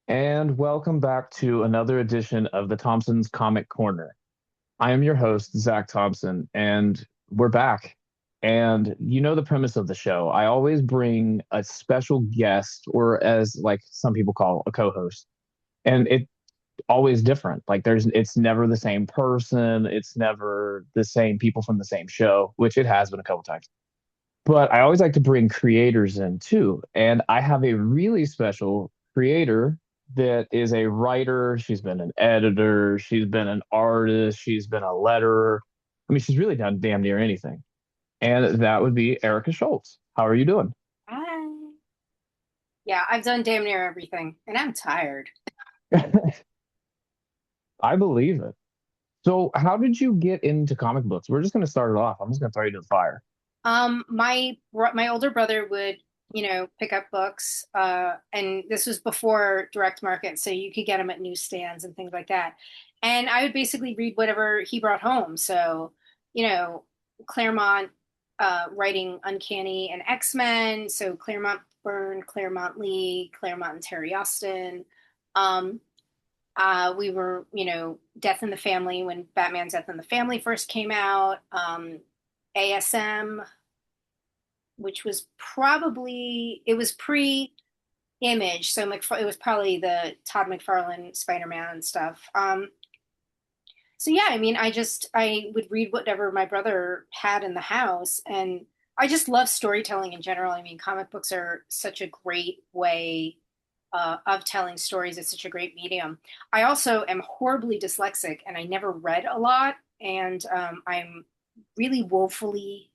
And welcome back to another edition of the Thompson's Comic Corner. I am your host, Zach Thompson, and we're back. And you know the premise of the show. I always bring a special guest, or as like some people call a co-host. And it's always different. Like it's never the same person, it's never the same people from the same show, which it has been a couple times. But I always like to bring creators in too. And I have a really special creator that is a writer. She's been an editor, she's been an artist, she's been a letterer. I mean, she's really done damn near anything. And that would be Erica Schultz. How are you doing? Hi. Yeah, I've done damn near everything, and I'm tired. I believe it. So, how did you get into comic books? We're just going to start it off. I'm just going to throw you to the fire. My older brother would, pick up books, and this was before direct market, so you could get them at newsstands and things like that. And I would basically read whatever he brought home. So, you know, Claremont, writing Uncanny and X-Men. So Claremont Byrne, Claremont Lee, Claremont and Terry Austin. Um, we were, Death in the Family when Batman's Death in the Family first came out. ASM, which was probably it was pre-Image, so it was probably the Todd McFarlane Spider-Man stuff. So yeah, I mean, I would read whatever my brother had in the house, and I just love storytelling in general. I mean, comic books are such a great way of telling stories. It's such a great medium. I also am horribly dyslexic, and I never read a lot, and I'm really woefully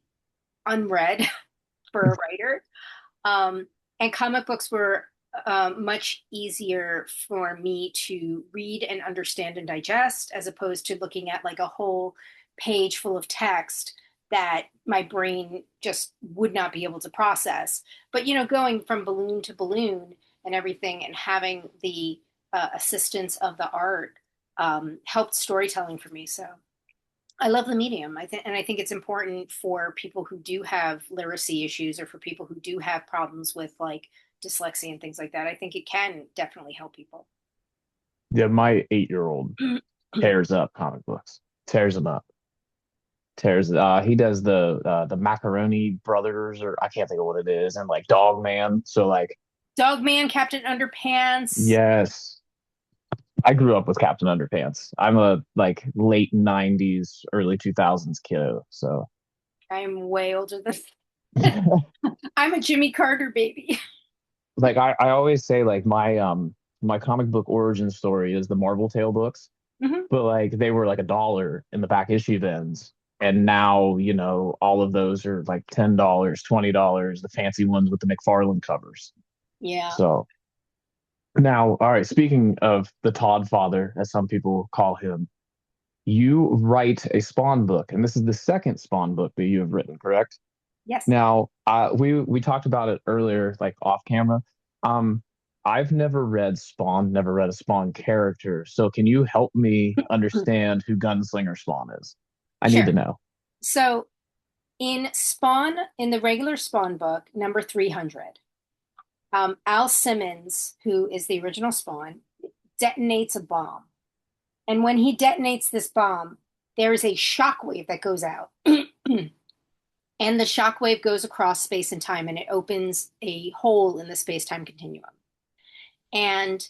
unread for a writer. Um, and comic books were much easier for me to read and understand and digest as opposed to looking at like a whole page full of text that my brain just would not be able to process. But, going from balloon to balloon and everything and having the assistance of the art helped storytelling for me. So I love the medium. I think it's important for people who do have literacy issues or for people who do have problems with like dyslexia and things like that. I think it can definitely help people. Yeah, my 8-year-old tears up comic books, tears them up. Tears he does the Macaroni Brothers, or I can't think of what it is, and like Dog Man. So like Dogman, Captain Underpants. yes, I grew up with Captain Underpants. I'm a like late 90s, early 2000s kiddo. So I'm way older than I'm a Jimmy Carter baby. like I always say like my comic book origin story is the Marvel Tale books, Mhm. but like they were like $1 in the back issue bins. And now, all of those are like $10, $20, the fancy ones with the McFarlane covers. Yeah. So now, all right, speaking of the Todd father, as some people call him, you write a Spawn book, and this is the second Spawn book that you have written, correct? Yes. Now, we talked about it earlier, like off camera. Um, I've never read Spawn, never read a Spawn character. So can you help me understand who Gunslinger Spawn is? I need Sure. to know. So in the regular Spawn book, number 300, Al Simmons, who is the original Spawn, detonates a bomb. And when he detonates this bomb, there is a shockwave that goes out. And the shockwave goes across space and time and it opens a hole in the space time continuum. And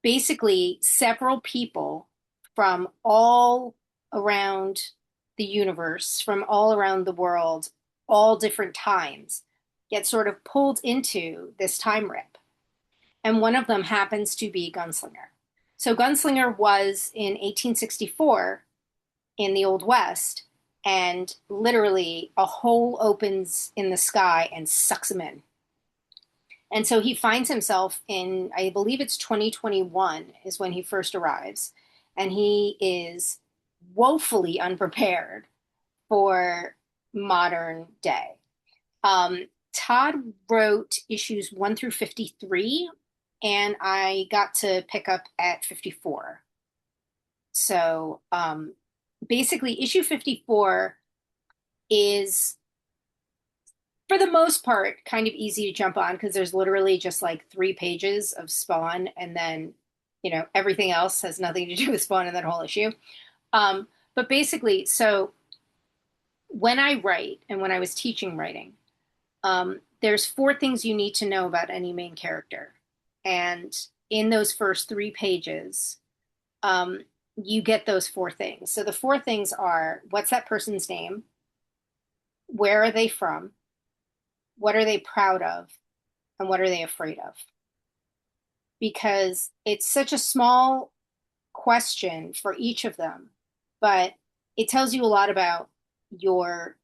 basically, several people from all around the universe, from all around the world, all different times, get sort of pulled into this time rip. And one of them happens to be Gunslinger. So Gunslinger was in 1864 in the Old West, and literally a hole opens in the sky and sucks him in. And so he finds himself in, I believe it's 2021 is when he first arrives, and he is woefully unprepared for modern day. Todd wrote issues 1 through 53, and I got to pick up at 54. So basically, issue 54 is for the most part, kind of easy to jump on because there's literally just like 3 pages of Spawn, and then, everything else has nothing to do with Spawn in that whole issue. But basically, so when I write and when I was teaching writing, there's 4 things you need to know about any main character. And in those first 3 pages, um, you get those 4 things. So the 4 things are: what's that person's name? Where are they from? What are they proud of? And what are they afraid of? Because it's such a small question for each of them, but it tells you a lot about your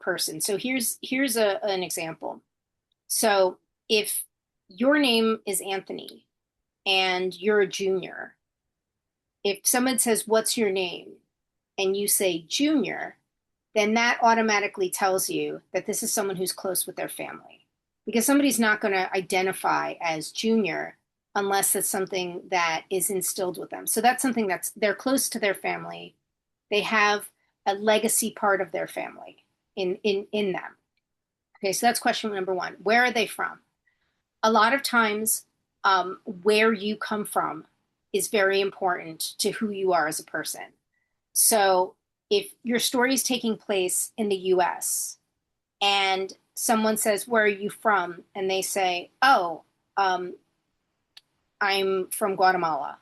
person. So here's an example. So if your name is Anthony and you're a junior, if someone says, "What's your name?" and you say junior, then that automatically tells you that this is someone who's close with their family. Because somebody's not going to identify as junior unless it's something that is instilled with them. So that's something that's they're close to their family. They have a legacy part of their family in them. Okay, so that's question number one. Where are they from? A lot of times, where you come from is very important to who you are as a person. So if your story is taking place in the US and someone says, "Where are you from?" and they say, "Oh, I'm from Guatemala."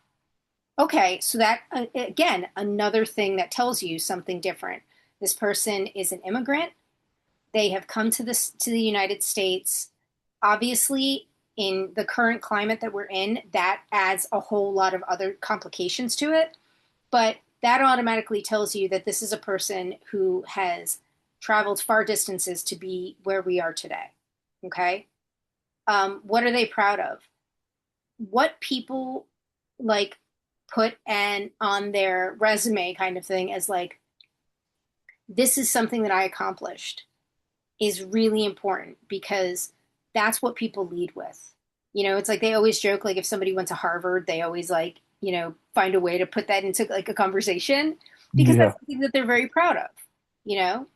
Okay, so that, again, another thing that tells you something different. This person is an immigrant. They have come to the United States. Obviously, in the current climate that we're in, that adds a whole lot of other complications to it. But that automatically tells you that this is a person who has traveled far distances to be where we are today. Okay. What are they proud of? What people like put on their resume kind of thing as like, this is something that I accomplished, is really important because that's what people lead with. It's like they always joke, like if somebody went to Harvard, they always like, find a way to put that into like a conversation because Yeah. that's something that they're very proud of, you know?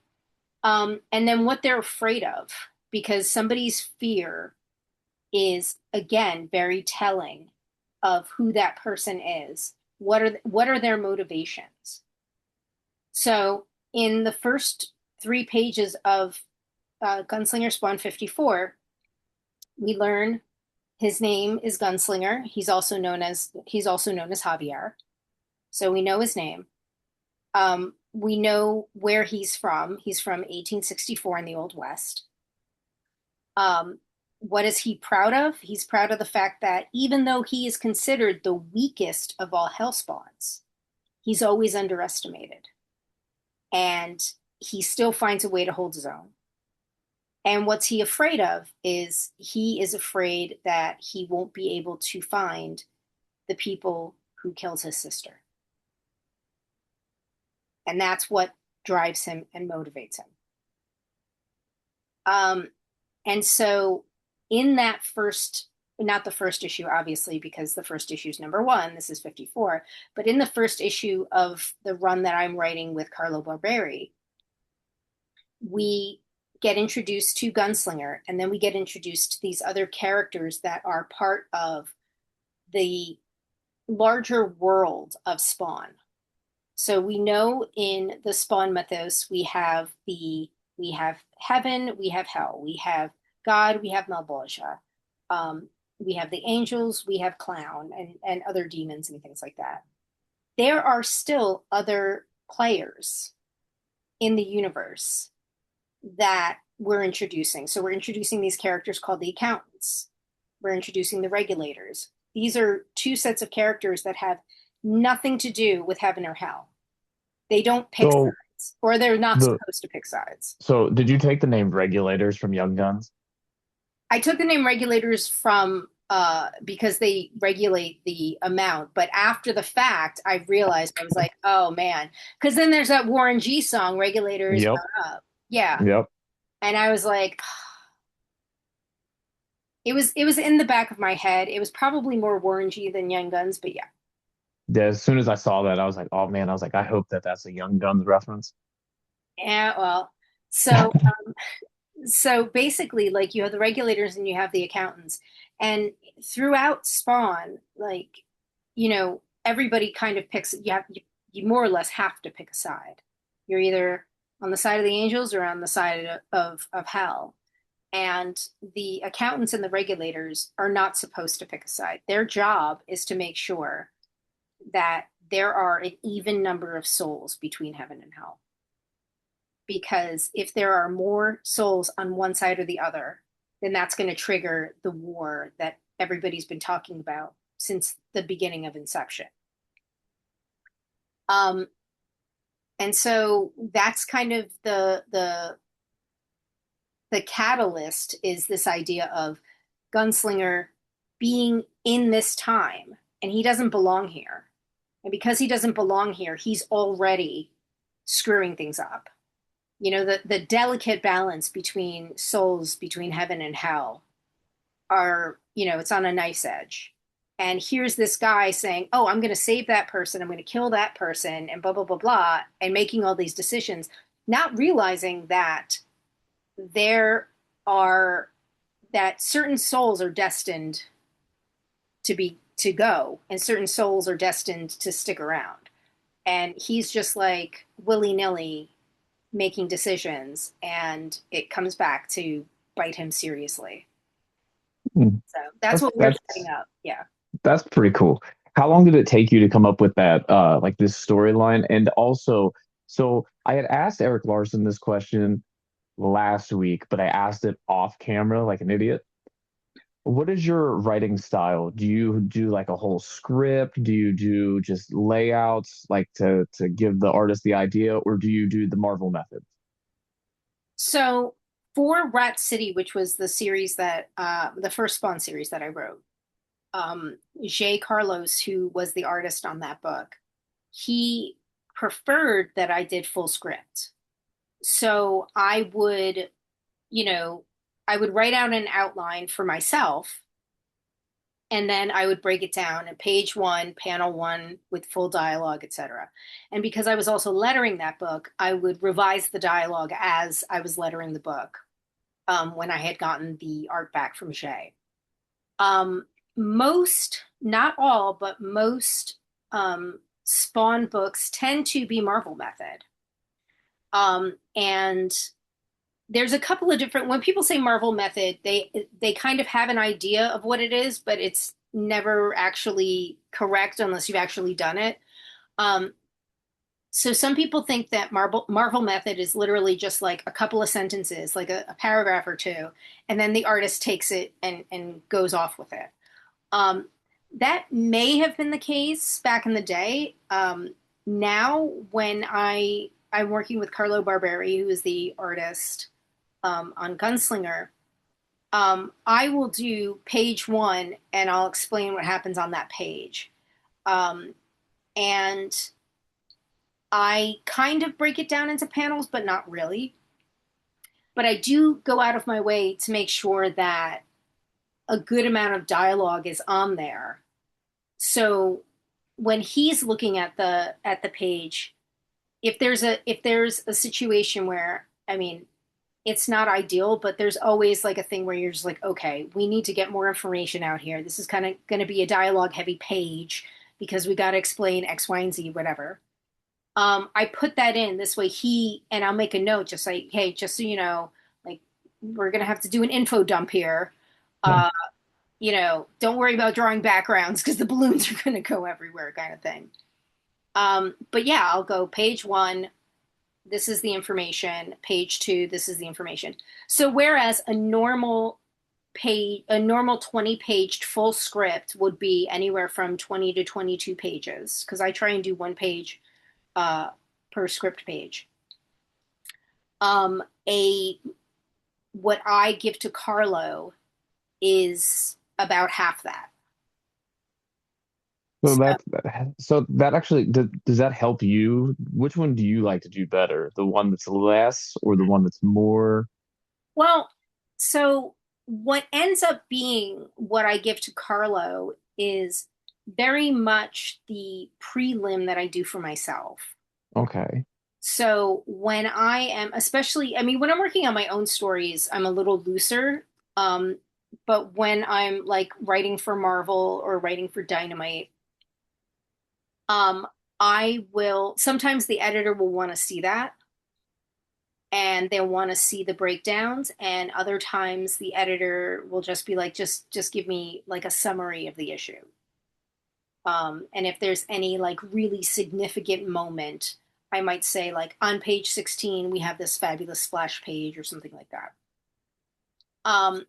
And then what they're afraid of, because somebody's fear is, again, very telling of who that person is. What are their motivations? So in the first 3 pages of Gunslinger Spawn 54, we learn his name is Gunslinger. He's also known as Javier. So we know his name. We know where he's from. He's from 1864 in the Old West. What is he proud of? He's proud of the fact that even though he is considered the weakest of all hellspawns, he's always underestimated. And he still finds a way to hold his own. And what's he afraid of is he is afraid that he won't be able to find the people who killed his sister. And that's what drives him and motivates him. And so in that first, not the first issue, obviously, because the first issue is number 1, this is 54, but in the first issue of the run that I'm writing with Carlo Barberi, we get introduced to Gunslinger, and then we get introduced to these other characters that are part of the larger world of Spawn. So we know in the Spawn mythos, we have heaven, we have hell, we have God, we have Malbolgia, we have the angels, we have Clown, and other demons and things like that. There are still other players in the universe that we're introducing. So we're introducing these characters called the accountants. We're introducing the regulators. These are 2 sets of characters that have nothing to do with heaven or hell. They don't pick So sides, or they're not the supposed to pick sides. so did you take the name Regulators from Young Guns? I took the name regulators from because they regulate the amount, but after the fact, I realized I was like, oh man, because then there's that Warren G song, "Regulators Yep. Mount Up." Yeah, Yep. and I was like, it was in the back of my head. It was probably more Warren G than Young Guns, but yeah. Yeah, as soon as I saw that, I was like, oh man, I was like, I hope that that's a Young Guns reference. Yeah, well, so So basically, like you have the regulators and you have the accountants, and throughout Spawn, like everybody kind of picks. You more or less have to pick a side. You're either on the side of the angels or on the side of hell. And the accountants and the regulators are not supposed to pick a side. Their job is to make sure that there are an even number of souls between heaven and hell. Because if there are more souls on one side or the other, then that's going to trigger the war that everybody's been talking about since the beginning of Inception. Um, and so that's kind of the catalyst is this idea of Gunslinger being in this time, and he doesn't belong here. And because he doesn't belong here, he's already screwing things up. The delicate balance between souls between heaven and hell are, it's on a knife's edge. And here's this guy saying, oh, I'm going to save that person, I'm going to kill that person, and blah blah blah blah, and making all these decisions, not realizing that there are that certain souls are destined to go, and certain souls are destined to stick around. And he's just like willy-nilly making decisions, and it comes back to bite him seriously. Hmm. So that's That's what we're setting that's up. Yeah. that's pretty cool. How long did it take you to come up with that like this storyline? And also, so I had asked Eric Larson this question last week, but I asked it off camera like an idiot. What is your writing style? Do you do like a whole script? Do you do just layouts like to give the artist the idea, or do you do the Marvel method? So for Rat City, which was the series that the first Spawn series that I wrote, Jay Carlos, who was the artist on that book, he preferred that I did full script. So you know, I would write out an outline for myself, and then I would break it down at page one, panel one, with full dialogue, etc. And because I was also lettering that book, I would revise the dialogue as I was lettering the book when I had gotten the art back from Jay. Most, not all, but most Spawn books tend to be Marvel method. And there's a couple of different, when people say Marvel method, they kind of have an idea of what it is, but it's never actually correct unless you've actually done it. Um, so some people think that Marvel method is literally just like a couple of sentences, like a paragraph or two, and then the artist takes it and goes off with it. Um, that may have been the case back in the day. Now, when I'm working with Carlo Barberi, who is the artist on Gunslinger, I will do page one and I'll explain what happens on that page. And I kind of break it down into panels, but not really. But I do go out of my way to make sure that a good amount of dialogue is on there. So when he's looking at the page, if there's a situation where, I mean, it's not ideal, but there's always like a thing where you're just like, okay, we need to get more information out here. This is kind of going to be a dialogue heavy page because we got to explain X, Y, and Z, whatever. I put that in this way. And I'll make a note just like, hey, just so you know, like we're going to have to do an info dump here. Yeah. Uh, don't worry about drawing backgrounds because the balloons are going to go everywhere, kind of thing. But yeah, I'll go page one, this is the information. Page two, this is the information. So whereas a normal 20-paged full script would be anywhere from 20 to 22 pages, because I try and do one page uh, per script page. A What I give to Carlo is about half that. So So, that actually does that help you? Which one do you like to do better? The one that's less or the one that's more? well, so what ends up being what I give to Carlo is very much the prelim that I do for myself. Okay. So when I am, especially, I mean, when I'm working on my own stories, I'm a little looser. Um, but when I'm like writing for Marvel or writing for Dynamite, um, I will, sometimes the editor will want to see that and they'll want to see the breakdowns. And other times the editor will just be like, just give me like a summary of the issue. And if there's any like really significant moment, I might say like on page 16, we have this fabulous splash page or something like that. Um,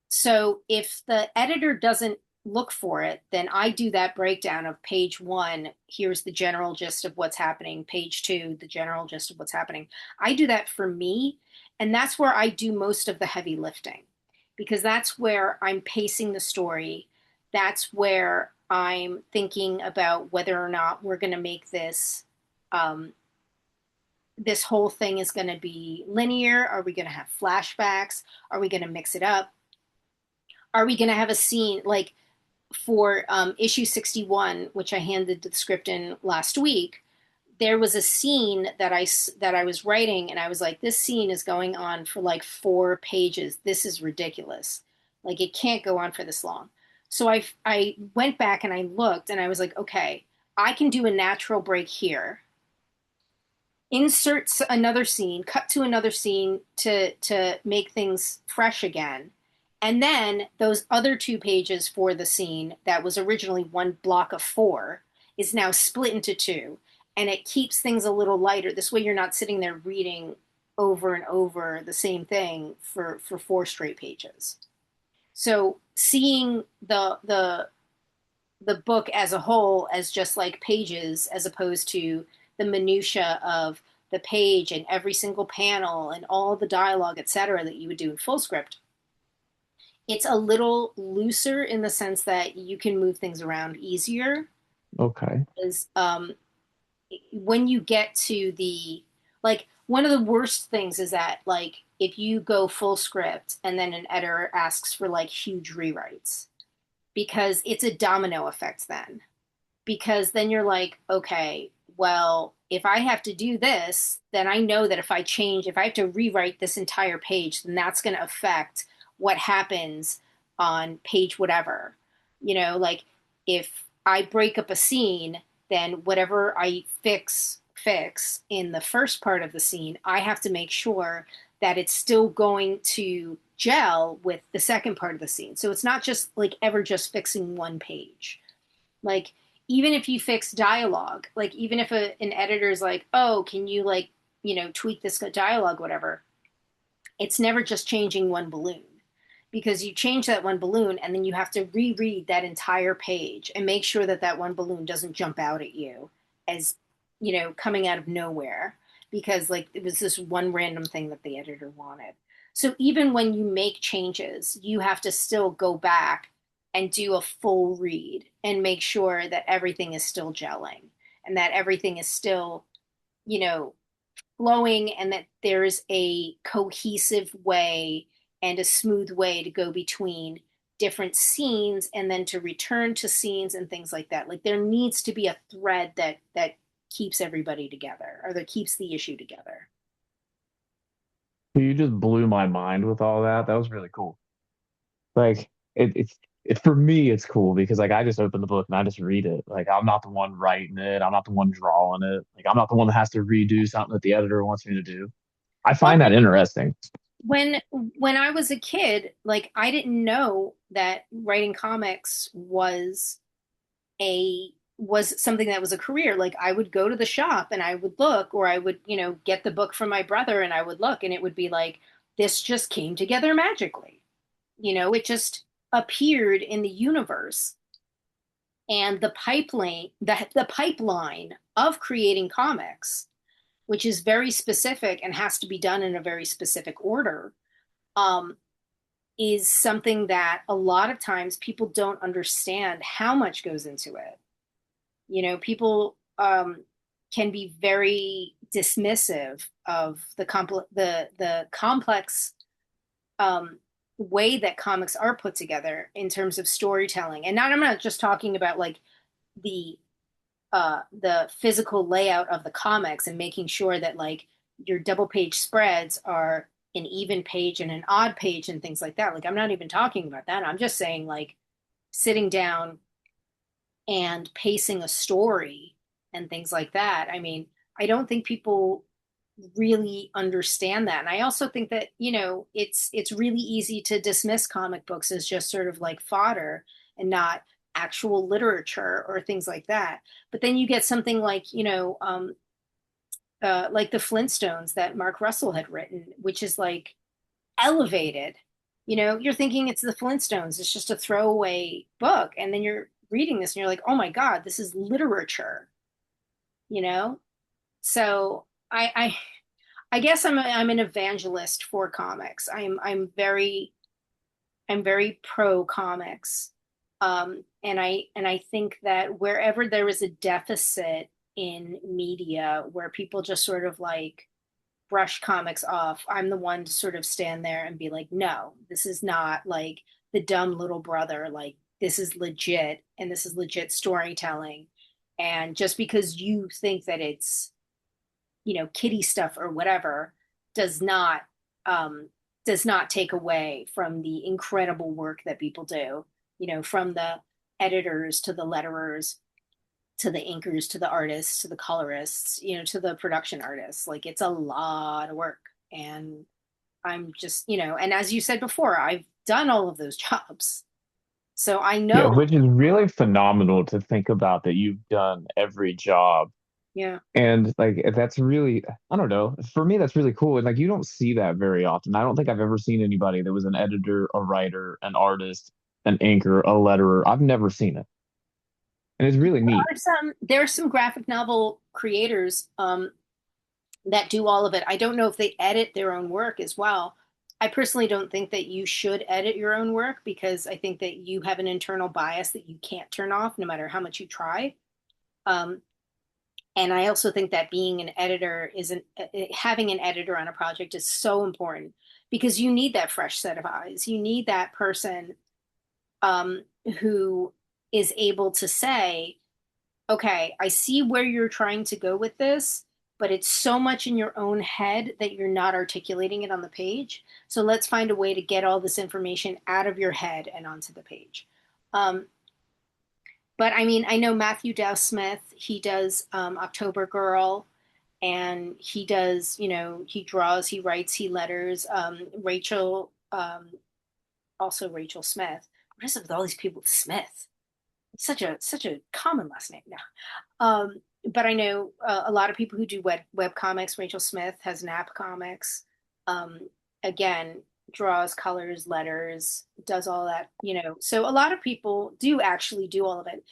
so if the editor doesn't look for it, then I do that breakdown of page one. Here's the general gist of what's happening. Page two, the general gist of what's happening. I do that for me. And that's where I do most of the heavy lifting because that's where I'm pacing the story. That's where I'm thinking about whether or not we're going to make um, this whole thing is going to be linear. Are we going to have flashbacks? Are we going to mix it up? Are we going to have a scene like for issue 61, which I handed the script in last week? There was a scene that I was writing, and I was like, this scene is going on for like 4 pages. This is ridiculous. Like it can't go on for this long. So I went back and I looked, and I was like, okay, I can do a natural break here. Insert another scene, cut to another scene to make things fresh again. And then those other 2 pages for the scene that was originally one block of 4 is now split into 2. And it keeps things a little lighter. This way you're not sitting there reading over and over the same thing for 4 straight pages. So seeing the book as a whole as just like pages as opposed to the minutia of the page and every single panel and all the dialogue, etc., that you would do in full script, it's a little looser in the sense that you can move things around easier. Okay. Is when you get to the like one of the worst things is that like if you go full script and then an editor asks for like huge rewrites because it's a domino effect then because then you're like, okay, well, if I have to do this, then I know that if I have to rewrite this entire page, then that's going to affect what happens on page whatever. Like if I break up a scene, then whatever I fix in the first part of the scene, I have to make sure that it's still going to gel with the second part of the scene. So it's not just like ever just fixing one page. Like even if you fix dialogue, like even if an editor is like, oh, can you like, tweak this dialogue, whatever, it's never just changing one balloon because you change that one balloon and then you have to reread that entire page and make sure that that one balloon doesn't jump out at you as, coming out of nowhere because like it was this one random thing that the editor wanted. So even when you make changes, you have to still go back and do a full read and make sure that everything is still gelling and that everything is still, you know, flowing and that there's a cohesive way and a smooth way to go between different scenes and then to return to scenes and things like that. Like there needs to be a thread that keeps everybody together or that keeps the issue together. You just blew my mind with all that. That was really cool. Like for me, it's cool because like I just open the book and I just read it. Like I'm not the one writing it. I'm not the one drawing it. Like I'm not the one that has to redo something that the editor wants me to do. I Well, find that interesting. when I was a kid, like I didn't know that writing comics a was something that was a career. Like I would go to the shop and I would look, or I would, get the book from my brother and I would look, and it would be like this just came together magically. It just appeared in the universe, and the pipeline of creating comics, which is very specific and has to be done in a very specific order. Um, is something that a lot of times people don't understand how much goes into it. People can be very dismissive of the complex um, way that comics are put together in terms of storytelling. And not I'm not just talking about like the the physical layout of the comics and making sure that like your double page spreads are an even page and an odd page and things like that. Like I'm not even talking about that. I'm just saying like sitting down and pacing a story and things like that. I mean, I don't think people really understand that. And I also think that, it's really easy to dismiss comic books as just sort of like fodder and not actual literature or things like that. But then you get something like, like the Flintstones that Mark Russell had written, which is like elevated. You're thinking it's the Flintstones, it's just a throwaway book. And then you're reading this and you're like, oh my God, this is literature, you know? So I guess I'm an evangelist for comics. I'm very pro comics. And I think that wherever there is a deficit in media where people just sort of like brush comics off, I'm the one to sort of stand there and be like, no, this is not like the dumb little brother. Like, this is legit and this is legit storytelling. And just because you think that it's, kiddie stuff or whatever does not um, does not take away from the incredible work that people do, from the editors to the letterers to the inkers to the artists to the colorists, to the production artists. Like it's a lot of work. And I'm just, and as you said before, I've done all of those jobs. So I Yeah, know, which is really phenomenal to think about that you've done every job. yeah. And like that's really, I don't know, for me that's really cool. And like you don't see that very often. I don't think I've ever seen anybody that was an editor, a writer, an artist, an inker, a letterer. I've never seen it. And it's really neat. There are some graphic novel creators that do all of it. I don't know if they edit their own work as well. I personally don't think that you should edit your own work because I think that you have an internal bias that you can't turn off no matter how much you try. Um, and I also think that being an editor isn't having an editor on a project is so important because you need that fresh set of eyes. You need that person um, who is able to say, okay, I see where you're trying to go with this, but it's so much in your own head that you're not articulating it on the page. So let's find a way to get all this information out of your head and onto the page. Um, but I mean, I know Matthew Dow Smith, he does October Girl, and he does, he draws, he writes, he letters. Also Rachel Smith. What is it with all these people with Smith? It's such a common last name now. But I know a lot of people who do web comics. Rachel Smith has Nap Comics. Um, again, draws, colors, letters, does all that. So a lot of people do actually do all of it.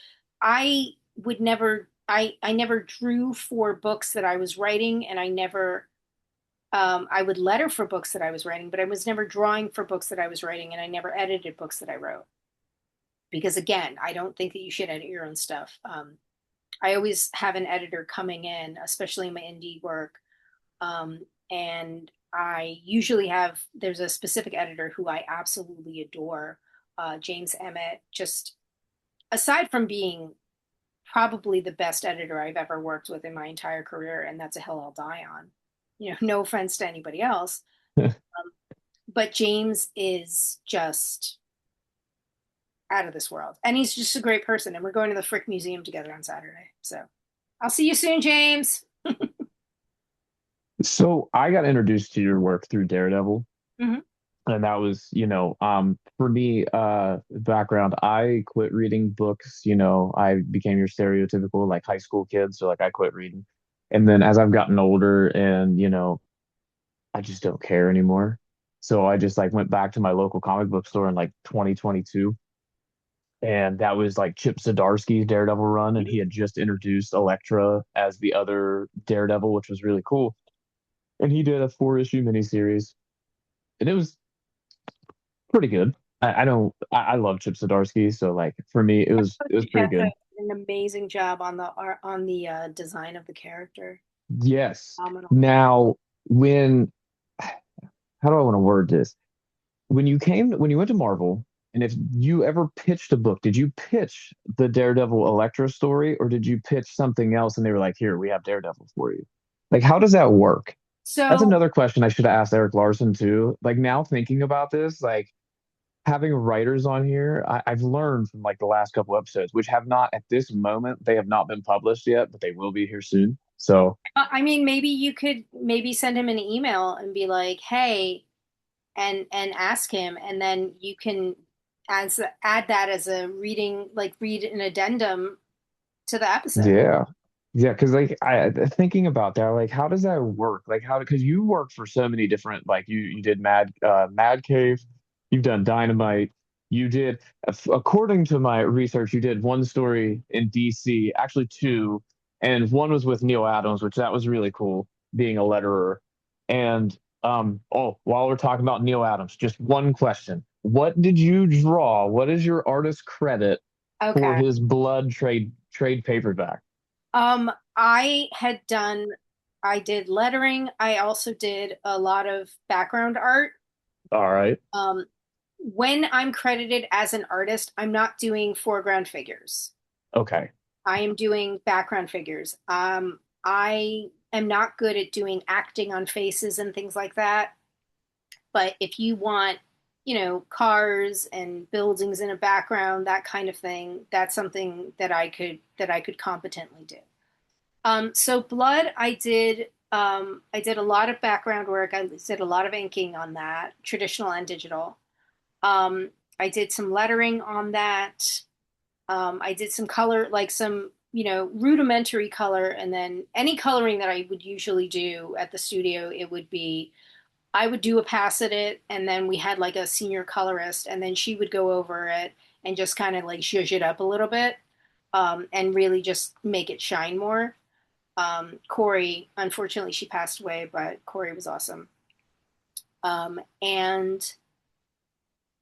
I would never. I never drew for books that I was writing, and I never. I would letter for books that I was writing, but I was never drawing for books that I was writing, and I never edited books that I wrote because again, I don't think that you should edit your own stuff. I always have an editor coming in, especially in my indie work. And I usually there's a specific editor who I absolutely adore, James Emmett, just aside from being probably the best editor I've ever worked with in my entire career, and that's a hill I'll die on. No offense to anybody else, but James is just out of this world. And he's just a great person. And we're going to the Frick Museum together on Saturday. So I'll see you soon, James. So I got introduced to your work through Daredevil. Hmm. And that was, for me, background, I quit reading books, I became your stereotypical like high school kid. So like I quit reading. And then as I've gotten older and, I just don't care anymore. So I just like went back to my local comic book store in like 2022. And that was like Chip Zdarsky's Daredevil run. And he had just introduced Elektra as the other Daredevil, which was really cool. And he did a 4-issue miniseries. And it was pretty good. I don't I love Chip Zdarsky, so like for me it was pretty Chef did good. an amazing job on the design of the character. Yes. Phenomenal. Now, when how do I want to word this? When you went to Marvel And if you ever pitched a book, did you pitch the Daredevil Elektra story or did you pitch something else and they were like, here, we have Daredevil for you? Like, how does that work? That's So another question I should have asked Eric Larson too. Like now thinking about this, like having writers on here, I've learned from like the last couple episodes, which have not at this moment, they have not been published yet, but they will be here soon. So I mean, maybe you could maybe send him an email and be like, "Hey," and ask him, and then you can add that as a reading, like read an addendum to the episode. yeah. Yeah, because like I thinking about that, like how does that work? Like how because you work for so many different like you did Mad Cave, you've done Dynamite, you did according to my research, you did one story in DC, actually two, and one was with Neil Adams, which that was really cool, being a letterer. And oh, while we're talking about Neil Adams, just one question. What did you draw? What is your artist credit for Okay. his Blood trade paperback? I had done, I did lettering. I also did a lot of background art. All right. Um, when I'm credited as an artist, I'm not doing foreground figures. Okay. I am doing background figures. I am not good at doing acting on faces and things like that. But if you want, cars and buildings in a background, that kind of thing, that's something that I could competently do. So Blood, I did a lot of background work. I did a lot of inking on that, traditional and digital. I did some lettering on that. I did some color, like some, rudimentary color, and then any coloring that I would usually do at the studio, it would be I would do opacity, and then we had like a senior colorist, and then she would go over it and just kind of like zhuzh it up a little bit, and really just make it shine more. Corey, unfortunately, she passed away, but Corey was awesome. And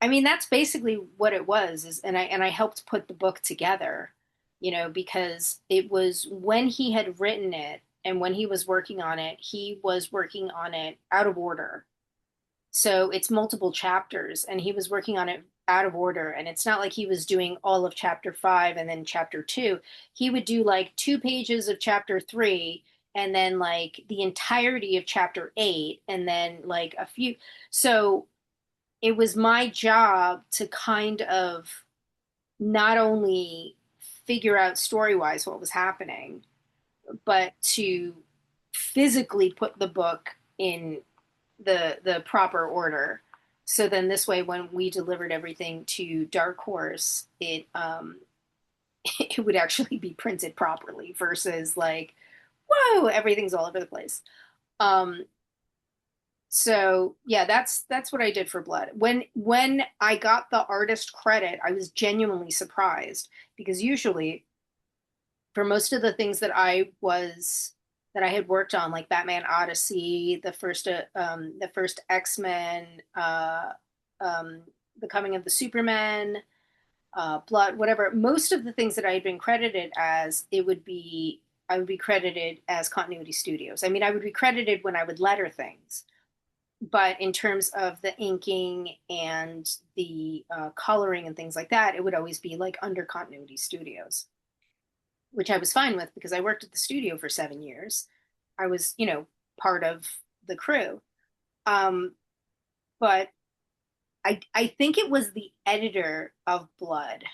I mean, that's basically what it was. And I helped put the book together, because it was when he had written it and when he was working on it, he was working on it out of order. So it's multiple chapters, and he was working on it out of order. And it's not like he was doing all of chapter 5 and then chapter 2. He would do like 2 pages of chapter 3, and then like the entirety of chapter 8, and then like a few. So it was my job to kind of not only figure out story wise what was happening, but to physically put the book in the proper order. So then this way, when we delivered everything to Dark Horse, it it would actually be printed properly versus like, whoa, everything's all over the place. Um, so yeah, that's what I did for Blood. When I got the artist credit, I was genuinely surprised because usually for most of the things that I had worked on, like Batman Odyssey, the first X-Men, um, the Coming of the Superman, Blood, whatever. Most of the things that I had been credited as, I would be credited as Continuity Studios. I mean, I would be credited when I would letter things, but in terms of the inking and the coloring and things like that, it would always be like under Continuity Studios, which I was fine with because I worked at the studio for 7 years. I was, part of the crew. Um, but I think it was the editor of Blood.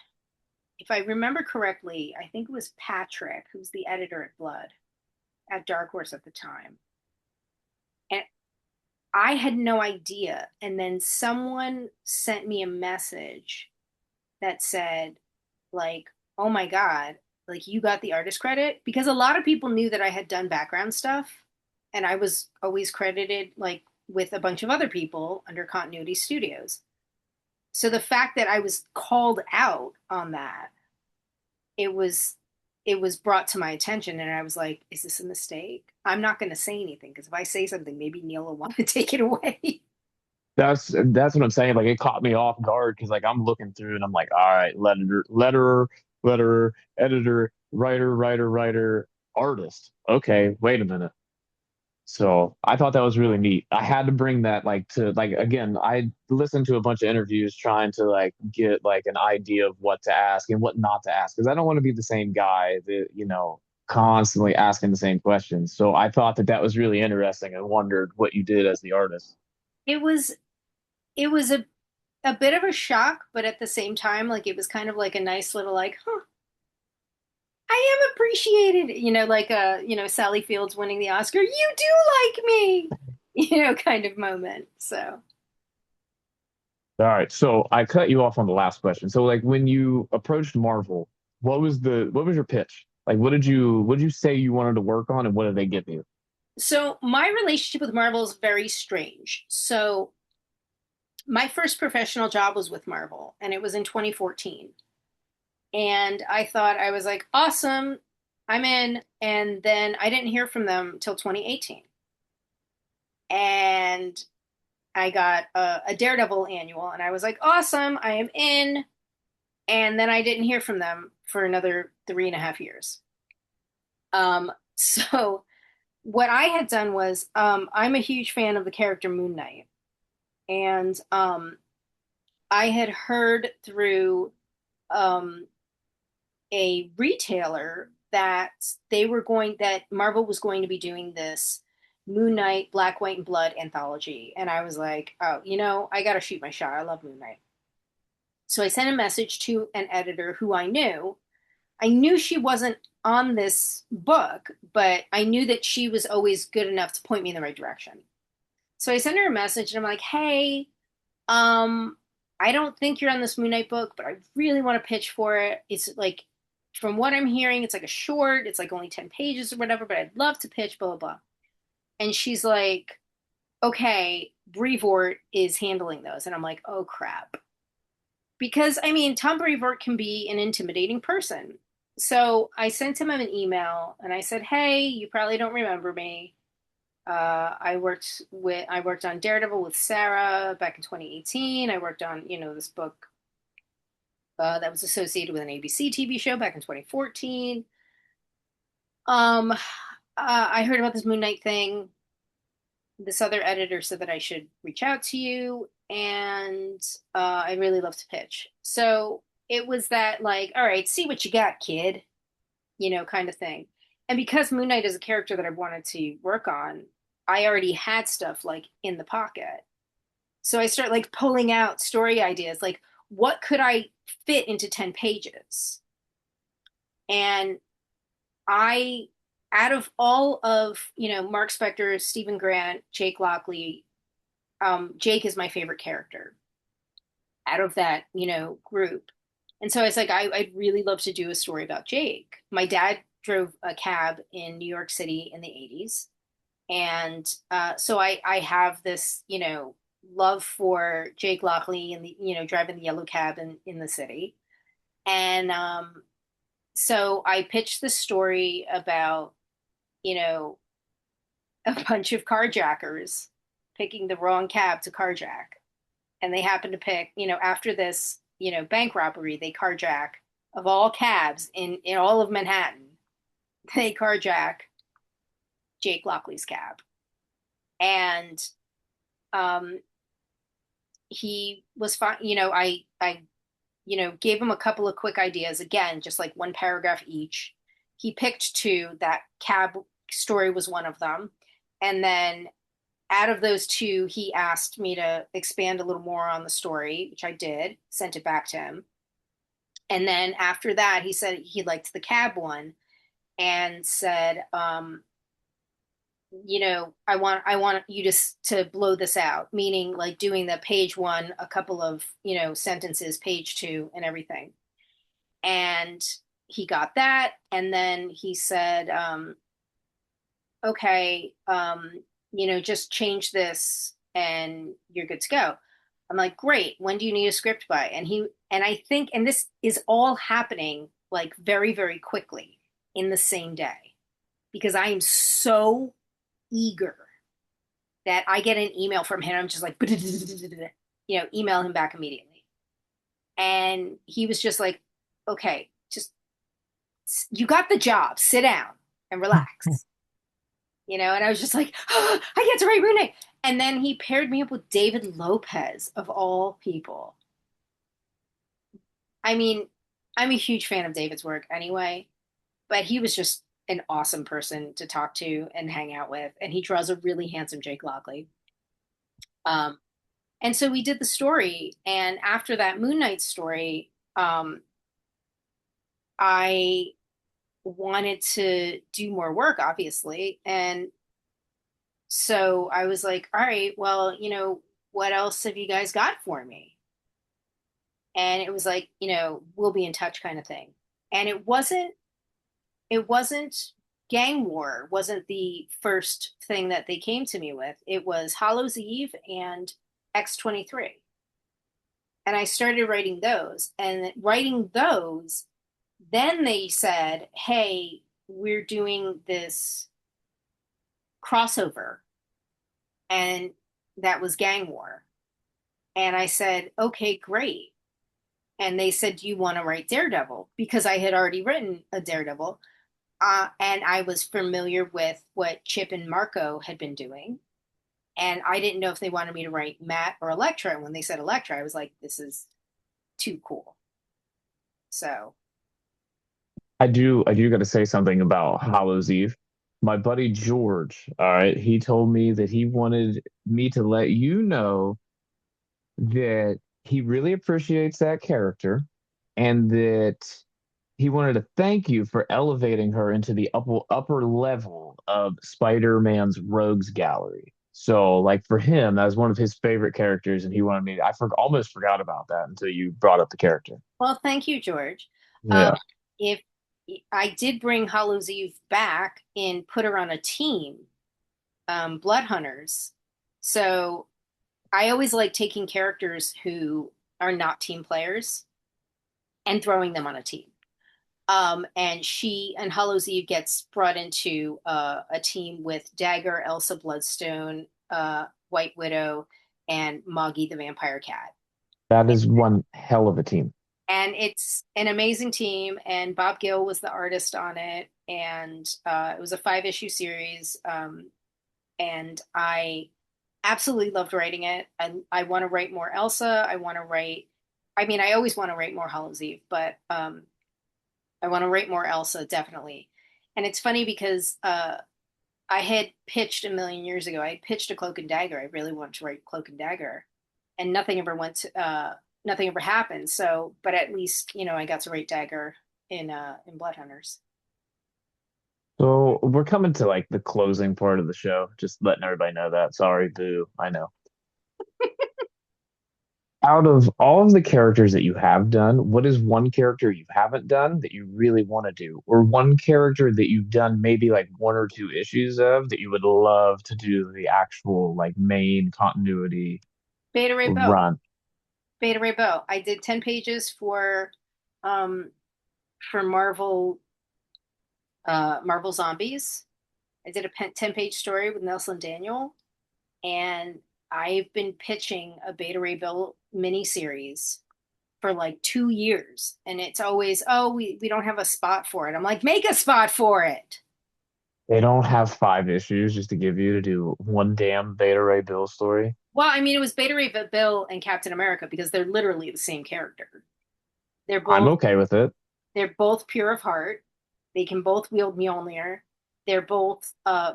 If I remember correctly, I think it was Patrick, who's the editor at Blood at Dark Horse at the time. And I had no idea. And then someone sent me a message that said, like, oh my God, like you got the artist credit? Because a lot of people knew that I had done background stuff, and I was always credited like with a bunch of other people under Continuity Studios. So the fact that I was called out on that, it was it was brought to my attention, and I was like, is this a mistake? I'm not going to say anything because if I say something, maybe Neil will want to take it away. That's what I'm saying. Like it caught me off guard because like I'm looking through and I'm like, all right, letterer, editor, writer, artist. Okay, wait a minute. So I thought that was really neat. I had to bring that like to like again, I listened to a bunch of interviews trying to like get like an idea of what to ask and what not to ask because I don't want to be the same guy that, constantly asking the same questions. So I thought that that was really interesting and wondered what you did as the artist. It was it was a bit of a shock, but at the same time, like it was kind of like a nice little like, huh, I am appreciated, like Sally Fields winning the Oscar. You do like me, kind of moment. So All right. So I cut you off on the last question. So like when you approached Marvel, what was your pitch? Like what did you say you wanted to work on and what did they give you? so my relationship with Marvel is very strange. So my first professional job was with Marvel, and it was in 2014. And I thought, I was like, awesome, I'm in. And then I didn't hear from them till 2018. And I got a Daredevil annual, and I was like, awesome, I am in. And then I didn't hear from them for another 3.5 years. So what I had done was, I'm a huge fan of the character Moon Knight. And I had heard through um, a retailer that that Marvel was going to be doing this Moon Knight Black, White, and Blood anthology. And I was like, oh, I got to shoot my shot. I love Moon Knight. So I sent a message to an editor who I knew. I knew she wasn't on this book, but I knew that she was always good enough to point me in the right direction. So I sent her a message and I'm like, hey, um, I don't think you're on this Moon Knight book, but I really want to pitch for it. It's like, from what I'm hearing, it's like a short, it's like only 10 pages or whatever, but I'd love to pitch, blah, blah, blah. And she's like, okay, Brevoort is handling those. And I'm like, oh crap. Because I mean, Tom Brevoort can be an intimidating person. So I sent him an email and I said, hey, you probably don't remember me. I worked on Daredevil with Sarah back in 2018. I worked on this book that was associated with an ABC TV show back in 2014. I heard about this Moon Knight thing. This other editor said that I should reach out to you, and I really love to pitch. So it was that like, all right, see what you got, kid, kind of thing. And because Moon Knight is a character that I wanted to work on, I already had stuff like in the pocket. So I start like pulling out story ideas, like what could I fit into 10 pages? And I, out of all of, Mark Spector, Stephen Grant, Jake Lockley, Jake is my favorite character out of that, group. And so I was like, I'd really love to do a story about Jake. My dad drove a cab in New York City in the 80s. And so I have this, love for Jake Lockley and driving the yellow cab in the city. And so I pitched the story about, you know, a bunch of carjackers picking the wrong cab to carjack. And they happen to pick, after this, bank robbery, they carjack of all cabs in all of Manhattan. They carjack Jake Lockley's cab. And um, he was fine. I gave him a couple of quick ideas. Again, just like one paragraph each. He picked two. That cab story was one of them. And then out of those two, he asked me to expand a little more on the story, which I did, sent it back to him. And then after that, he said he liked the cab one and said, I want you to blow this out, meaning like doing the page one, a couple of, sentences, page two, and everything. And he got that. And then he said, okay, just change this and you're good to go. I'm like, great. When do you need a script by? And I think, and this is all happening like very, very quickly in the same day because I am so eager that I get an email from him. I'm just like, email him back immediately. And he was just like, okay, just, you got the job, sit down and relax. and I was just like, oh, I get to write Moon Knight. And then he paired me up with David Lopez, of all people. I mean, I'm a huge fan of David's work anyway, but he was just an awesome person to talk to and hang out with. And he draws a really handsome Jake Lockley. Um, and so we did the story. And after that Moon Knight story, I wanted to do more work, obviously. And so I was like, all right, well, what else have you guys got for me? And it was like, we'll be in touch kind of thing. And it wasn't Gang War wasn't the first thing that they came to me with. It was Hollow's Eve and X-23. And I started writing those. And writing those, then they said, hey, we're doing this crossover. And that was Gang War. And I said, okay, great. And they said, do you want to write Daredevil? Because I had already written a Daredevil. And I was familiar with what Chip and Marco had been doing. And I didn't know if they wanted me to write Matt or Elektra. And when they said Elektra, I was like, this is too cool. So, I do got to say something about Hallows Eve. My buddy George, all right, he told me that he wanted me to let you know that he really appreciates that character and that he wanted to thank you for elevating her into the upper level of Spider-Man's rogues gallery. So, like for him, that was one of his favorite characters, and he wanted me. Almost forgot about that until you brought up the character. well, thank you, George. Um, Yeah, if I did bring Hollow's Eve back and put her on a team, Blood Hunters. So I always like taking characters who are not team players and throwing them on a team. And she and Hallows Eve gets brought into a team with Dagger, Elsa Bloodstone, White Widow, and Moggy the Vampire Cat. that is one hell of a team. And it's an amazing team. And Bob Gill was the artist on it. And it was a 5-issue series. And I absolutely loved writing it. I want to write more Elsa. I always want to write more Hallows Eve, but I want to write more Elsa, definitely. And it's funny because I had pitched a million years ago. I had pitched a Cloak and Dagger. I really wanted to write Cloak and Dagger, and nothing ever happened. So, but at least I got to write Dagger in Blood Hunters. So we're coming to like the closing part of the show. Just letting everybody know that. Sorry, boo. I know. Out of all of the characters that you have done, what is one character you haven't done that you really want to do? Or one character that you've done maybe like one or two issues of that you would love to do the actual like main continuity Beta Ray Bill. run? Beta Ray Bill. I did 10 pages um, for Marvel Zombies. I did a 10-page story with Nelson Daniel, and I've been pitching a Beta Ray Bill miniseries for like 2 years, and it's always, oh, we don't have a spot for it. I'm like, make a spot for it. They don't have 5 issues just to give you to do one damn Beta Ray Bill story. Well, I mean, it was Beta Ray Bill and Captain America because they're literally the same character. They're I'm both okay with it. they're both pure of heart. They can both wield Mjolnir. They're both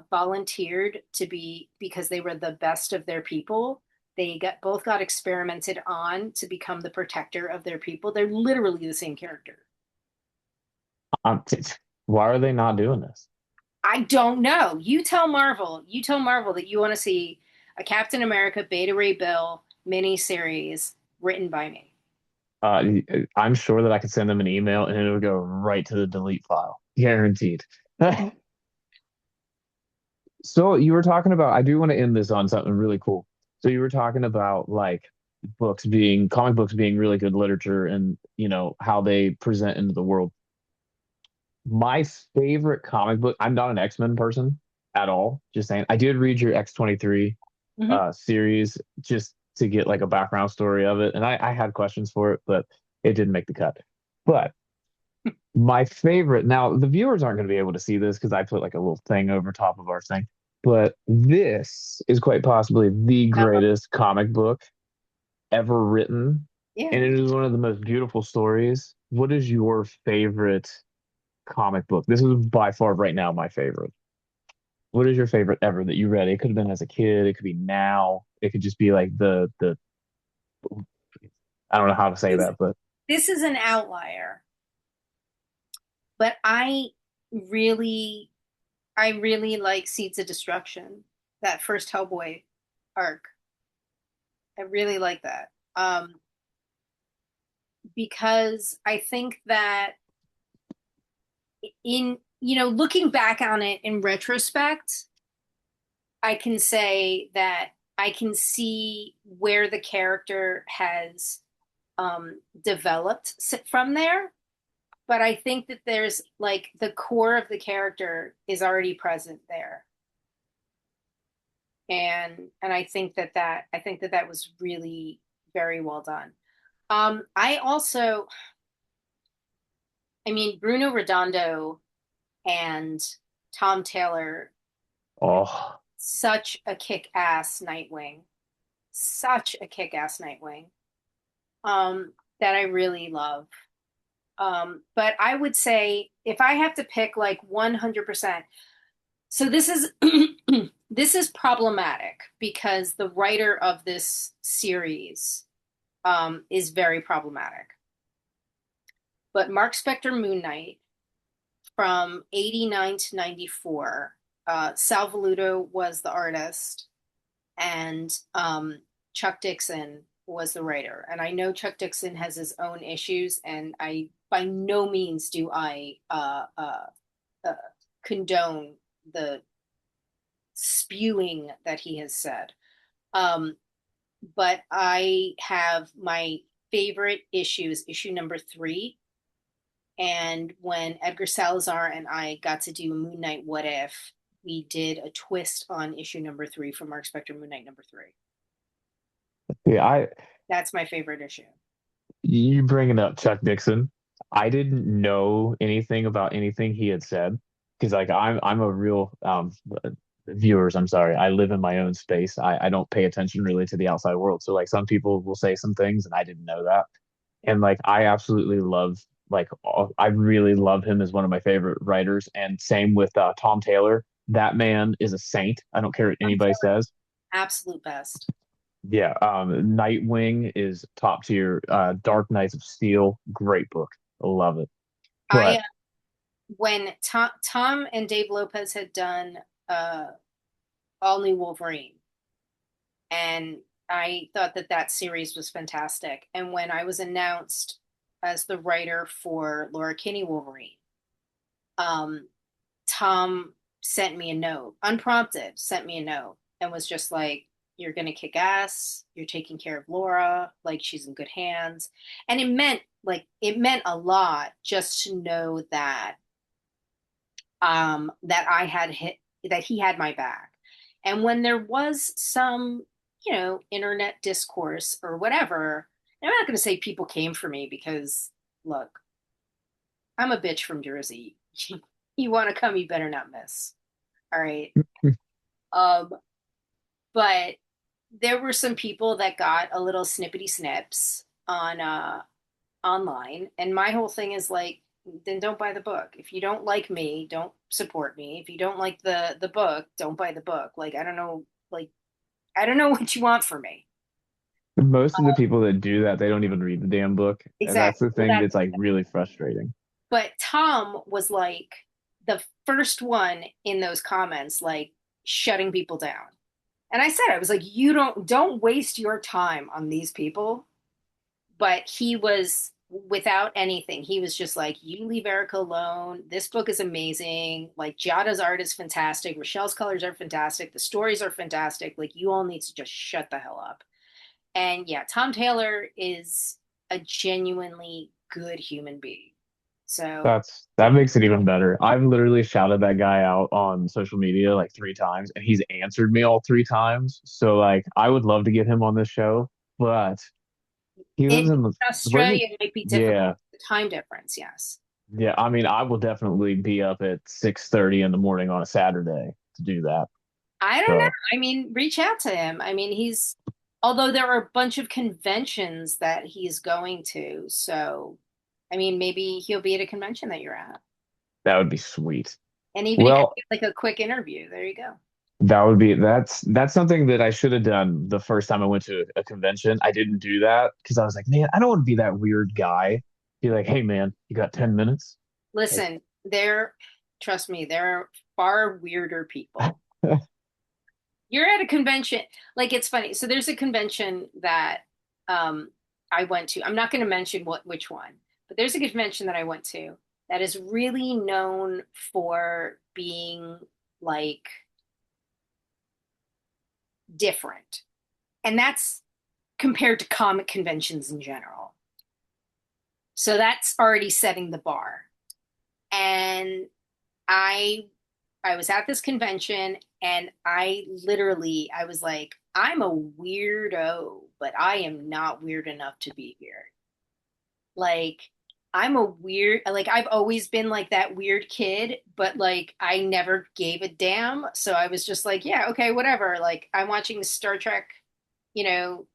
volunteered to be because they were the best of their people. They both got experimented on to become the protector of their people. They're literally the same character. Um, why are they not doing this? I don't know. You tell Marvel. You tell Marvel that you want to see a Captain America Beta Ray Bill miniseries written by me. Uh, I'm sure that I could send them an email and it would go right to the delete file. Guaranteed. So you were talking about, I do want to end this on something really cool. So you were talking about like comic books being really good literature and, how they present into the world. My favorite comic book, I'm not an X-Men person at all, just saying. I did read your X-23 Hmm. series just to get like a background story of it. And I had questions for it, but it didn't make the cut. But my favorite, now the viewers aren't going to be able to see this because I put like a little thing over top of our thing. but this is quite possibly the Uh, greatest comic book ever written, yeah. and it is one of the most beautiful stories. What is your favorite comic book? This is by far right now my favorite. What is your favorite ever that you read? It could have been as a kid, it could be now, it could just be like the I don't know how to say This, that, but this is an outlier, but really, I really like Seeds of Destruction, that first Hellboy arc. I really like that. Because I think that looking back on it in retrospect, I can say that I can see where the character has developed from there. But I think that there's like the core of the character is already present there. And I think that that was really very well done. I also, I mean, Bruno Redondo and Tom Taylor, oh such a kick-ass Nightwing, such a kick-ass Nightwing, that I really love. But I would say if I have to pick like 100%, so this is this is problematic because the writer of this series is very problematic. But Mark Spector Moon Knight from 89 to 94, Sal Valuto was the artist, and Chuck Dixon was the writer. And I know Chuck Dixon has his own issues, and I by no means do I uh, condone the spewing that he has said. Um, but I have my favorite issue is issue number 3. And when Edgar Salazar and I got to do Moon Knight What If, we did a twist on issue number 3 for Mark Spector Moon Knight number 3. yeah, I That's my favorite issue. you bringing up Chuck Dixon. I didn't know anything about anything he had said because like I'm a real viewers, I'm sorry. I live in my own space. I don't pay attention really to the outside world. So like some people will say some things and I didn't know that. And like I absolutely love I really love him as one of my favorite writers. And same with Tom Taylor. That man is a saint. I don't care what I'm anybody says. absolute best. Yeah, Nightwing is top tier. Dark Knights of Steel, great book. I love it. I But When Tom and Dave Lopez had done uh, All New Wolverine, and I thought that that series was fantastic. And when I was announced as the writer for Laura Kinney Wolverine, um, Tom sent me a note, unprompted, sent me a note, and was just like, "You're gonna kick ass. You're taking care of Laura. Like she's in good hands." And it meant a lot just to know that that I had hit that he had my back. And when there was some, internet discourse or whatever, and I'm not going to say people came for me because look, I'm a bitch from Jersey. You want to come, you better not miss. All right. Um, but there were some people that got a little snippety snips on online, and my whole thing is like, then don't buy the book. If you don't like me, don't support me. If you don't like the book, don't buy the book. Like I don't know what you want from me. most of the people that do that, they don't even read the damn book. And that's Exactly. the Well, thing that's like really frustrating. but Tom was like the first one in those comments, like shutting people down. And I was like, you don't waste your time on these people. But he was without anything. He was just like, you leave Erica alone. This book is amazing. Like Giada's art is fantastic. Rochelle's colors are fantastic. The stories are fantastic. Like you all need to just shut the hell up. And yeah, Tom Taylor is a genuinely good human being. So That makes it even better. I've literally shouted that guy out on social media like 3 times, and he's answered me all 3 times. So like, I would love to get him on this show, but he lives in in the where's it? Australia, it might be difficult. Yeah, The time difference, yes. yeah. I mean, I will definitely be up at 6:30 in the morning on a Saturday to do that. I don't know. So I mean, reach out to him. I mean, although there are a bunch of conventions that he's going to. So, I mean, maybe he'll be at a convention that you're at. that would be sweet. And even if Well, it's like a quick interview, there you go. that's something that I should have done the first time I went to a convention. I didn't do that because I was like, man, I don't want to be that weird guy. Be like, hey man, you got 10 minutes? Like, Listen, trust me, there are far weirder people. You're at a convention, like it's funny. So there's a convention that um I went to. I'm not going to mention which one, but there's a convention that I went to that is really known for being like different. And that's compared to comic conventions in general. So that's already setting the bar. And I I was at this convention and I was like, I'm a weirdo, but I am not weird enough to be here. Like, like, I've always been like that weird kid, but like, I never gave a damn. So I was just like, yeah, okay, whatever. Like, I'm watching Star Trek, you know,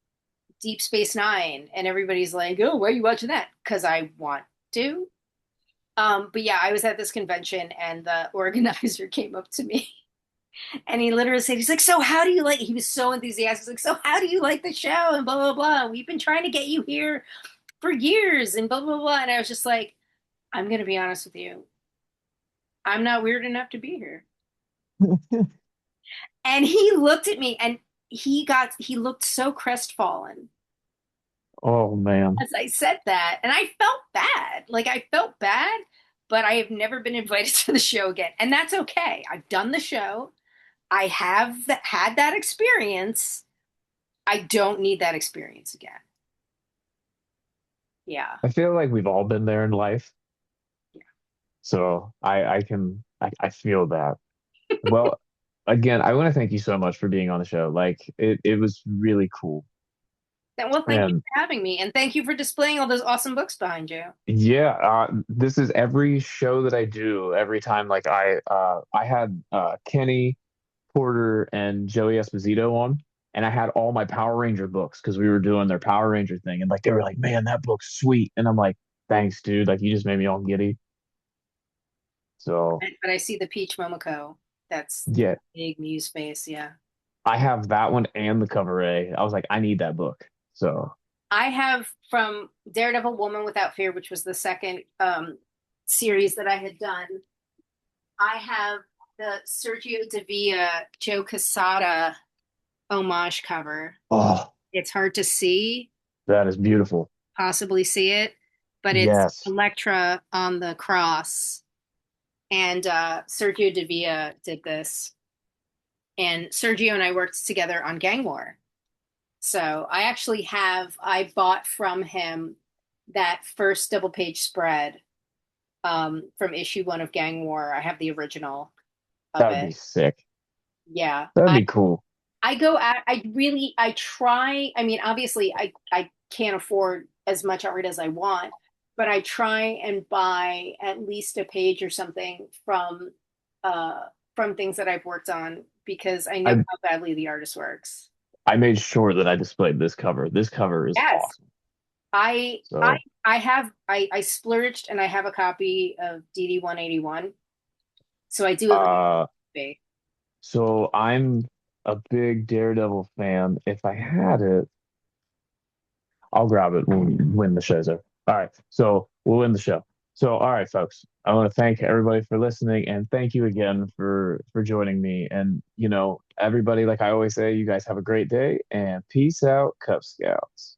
Deep Space Nine, and everybody's like, oh, why are you watching that? Because I want to. But yeah, I was at this convention and the organizer came up to me and he literally said, he's like, so how do you like, he was so enthusiastic. He's like, so how do you like the show? And blah, blah, blah. We've been trying to get you here for years and blah, blah, blah. And I was just like, I'm going to be honest with you. I'm not weird enough to be here. And he looked at me and he looked so crestfallen oh man. as I said that. And I felt bad. Like I felt bad, but I have never been invited to the show again. And that's okay. I've done the show. I have had that experience. I don't need that experience again. Yeah. I feel like we've all been there in life. Yeah. So I feel that. Well, again, I want to thank you so much for being on the show. Like it was really cool. Well, thank you And for having me. And thank you for displaying all those awesome books behind you. yeah, this is every show that I do, every time like I had Kenny Porter and Joey Esposito on, and I had all my Power Ranger books because we were doing their Power Ranger thing, and like they were like, "Man, that book's sweet," and I'm like, "Thanks, dude! Like you just made me all giddy." So But I see the Peach Momoko. That's the yeah, big muse face. Yeah. I have that one and the cover A. I was like, I need that book. So I have from Daredevil Woman Without Fear, which was the second series that I had done. I have the Sergio Davia Joe Quesada homage cover. oh, It's hard to see, that is beautiful. possibly see it, but it's Yes, Elektra on the cross. And Sergio Davia did this. And Sergio and I worked together on Gang War. So I bought from him that first double page spread from issue one of Gang War. I have the original of that would it. be sick. Yeah. That'd be cool. I try, I mean, obviously I can't afford as much art as I want, but I try and buy at least a page or something from things that I've worked on because I know I how badly the artist works. I made sure that I displayed this cover. This cover is Yes. awesome. I I So I splurged and I have a copy of DD 181. So I do have a uh copy. so I'm a big Daredevil fan. If I had it, I'll grab it when the show's over. All right. So we'll end the show. So all right, folks. I want to thank everybody for listening and thank you again for joining me. And everybody, like I always say, you guys have a great day and peace out, Cub Scouts.